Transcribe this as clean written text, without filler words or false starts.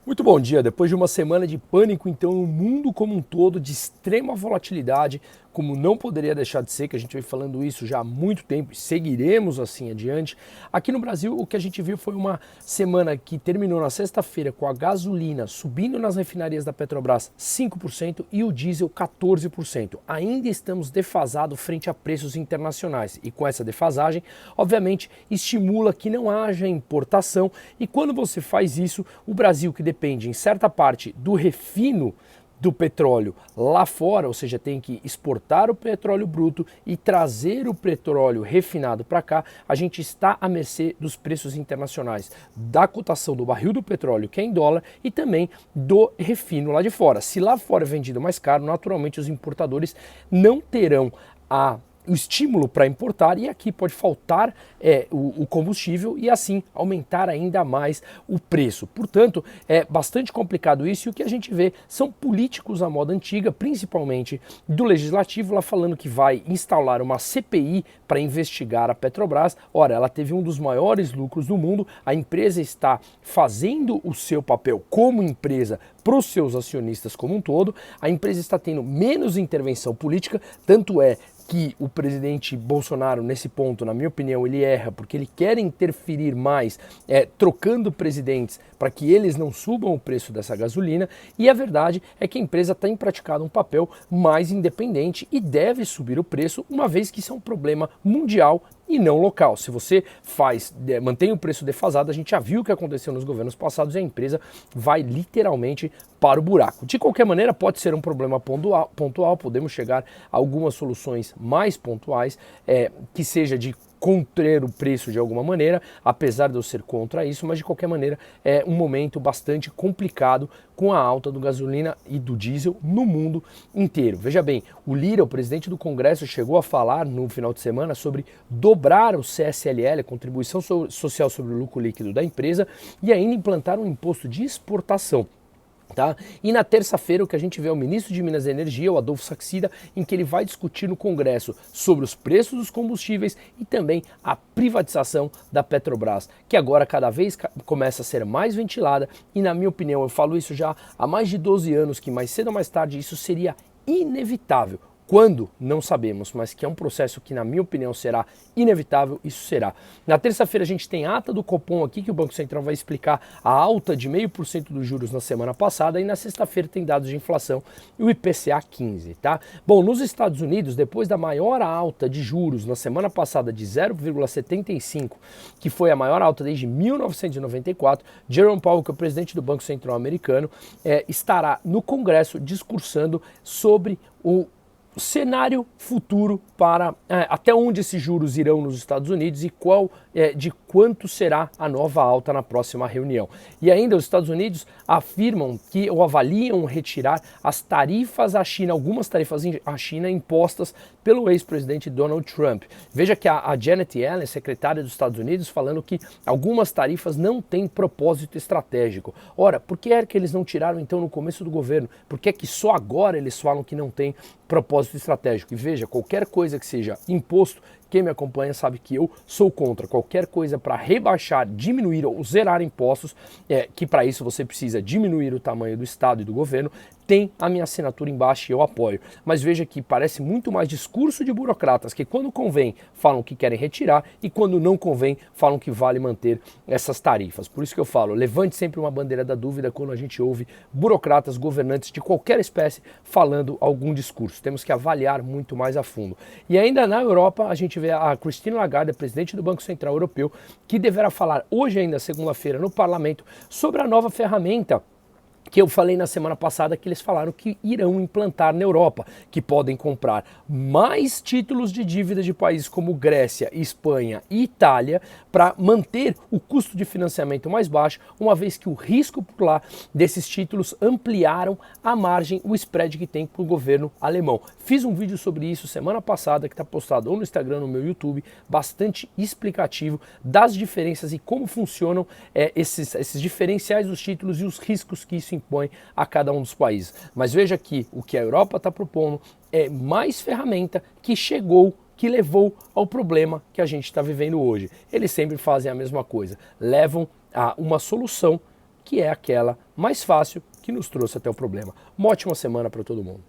Muito bom dia. Depois de uma semana de pânico, então, no mundo como um todo, de extrema volatilidade, como não poderia deixar de ser, que a gente vem falando isso já há muito tempo e seguiremos assim adiante. Aqui no Brasil, o que a gente viu foi uma semana que terminou na sexta-feira com a gasolina subindo nas refinarias da Petrobras 5% e o diesel 14%. Ainda estamos defasados frente a preços internacionais e com essa defasagem, obviamente, estimula que não haja importação e quando você faz isso, o Brasil, que depende em certa parte do refino do petróleo lá fora, ou seja, tem que exportar o petróleo bruto e trazer o petróleo refinado para cá, a gente está à mercê dos preços internacionais, da cotação do barril do petróleo, que é em dólar, e também do refino lá de fora. Se lá fora é vendido mais caro, naturalmente os importadores não terão o estímulo para importar e aqui pode faltar o combustível e assim aumentar ainda mais o preço. Portanto, é bastante complicado isso e o que a gente vê são políticos à moda antiga, principalmente do Legislativo, lá falando que vai instaurar uma CPI para investigar a Petrobras. Ora, ela teve um dos maiores lucros do mundo, a empresa está fazendo o seu papel como empresa para os seus acionistas como um todo, a empresa está tendo menos intervenção política, tanto é que o presidente Bolsonaro, nesse ponto, na minha opinião, ele erra, porque ele quer interferir mais, trocando presidentes para que eles não subam o preço dessa gasolina, e a verdade é que a empresa tem praticado um papel mais independente e deve subir o preço, uma vez que isso é um problema mundial e não local. Se você mantém o preço defasado, a gente já viu o que aconteceu nos governos passados e a empresa vai literalmente para o buraco. De qualquer maneira, pode ser um problema pontual, podemos chegar a algumas soluções mais pontuais, que seja de conter o preço de alguma maneira, apesar de eu ser contra isso, mas de qualquer maneira é um momento bastante complicado com a alta do gasolina e do diesel no mundo inteiro. Veja bem, o Lira, o presidente do Congresso, chegou a falar no final de semana sobre dobrar o CSLL, a contribuição social sobre o lucro líquido da empresa, e ainda implantar um imposto de exportação. Tá? E na terça-feira o que a gente vê é o ministro de Minas e Energia, o Adolfo Saxida, em que ele vai discutir no Congresso sobre os preços dos combustíveis e também a privatização da Petrobras, que agora cada vez começa a ser mais ventilada e, na minha opinião, eu falo isso já há mais de 12 anos, que mais cedo ou mais tarde isso seria inevitável. Quando? Não sabemos, mas que é um processo que, na minha opinião, será inevitável, isso será. Na terça-feira a gente tem a ata do Copom aqui, que o Banco Central vai explicar a alta de 0,5% dos juros na semana passada, e na sexta-feira tem dados de inflação e o IPCA 15, tá? Bom, nos Estados Unidos, depois da maior alta de juros na semana passada de 0,75%, que foi a maior alta desde 1994, Jerome Powell, que é o presidente do Banco Central americano, estará no Congresso discursando sobre o cenário futuro para até onde esses juros irão nos Estados Unidos e de quanto será a nova alta na próxima reunião. E ainda os Estados Unidos afirmam que ou avaliam retirar as tarifas à China, algumas tarifas à China impostas pelo ex-presidente Donald Trump. Veja que a Janet Yellen, secretária dos Estados Unidos, falando que algumas tarifas não têm propósito estratégico. Ora, por que é que eles não tiraram então no começo do governo? Por que é que só agora eles falam que não tem propósito estratégico? E veja, qualquer coisa que seja imposto, quem me acompanha sabe que eu sou contra qualquer coisa para rebaixar, diminuir ou zerar impostos, que para isso você precisa diminuir o tamanho do Estado e do governo, tem a minha assinatura embaixo e eu apoio. Mas veja que parece muito mais discurso de burocratas que quando convém falam que querem retirar e quando não convém falam que vale manter essas tarifas. Por isso que eu falo, levante sempre uma bandeira da dúvida quando a gente ouve burocratas, governantes de qualquer espécie falando algum discurso. Temos que avaliar muito mais a fundo. E ainda na Europa a gente vê a Christine Lagarde, presidente do Banco Central Europeu, que deverá falar hoje ainda, segunda-feira, no Parlamento, sobre a nova ferramenta que eu falei na semana passada que eles falaram que irão implantar na Europa, que podem comprar mais títulos de dívida de países como Grécia, Espanha e Itália para manter o custo de financiamento mais baixo, uma vez que o risco por lá desses títulos ampliaram a margem, o spread que tem para o governo alemão. Fiz um vídeo sobre isso semana passada que está postado ou no Instagram ou no meu YouTube, bastante explicativo das diferenças e como funcionam esses diferenciais dos títulos e os riscos que isso impõe a cada um dos países. Mas veja que o que a Europa está propondo é mais ferramenta que levou ao problema que a gente está vivendo hoje. Eles sempre fazem a mesma coisa, levam a uma solução que é aquela mais fácil que nos trouxe até o problema. Uma ótima semana para todo mundo.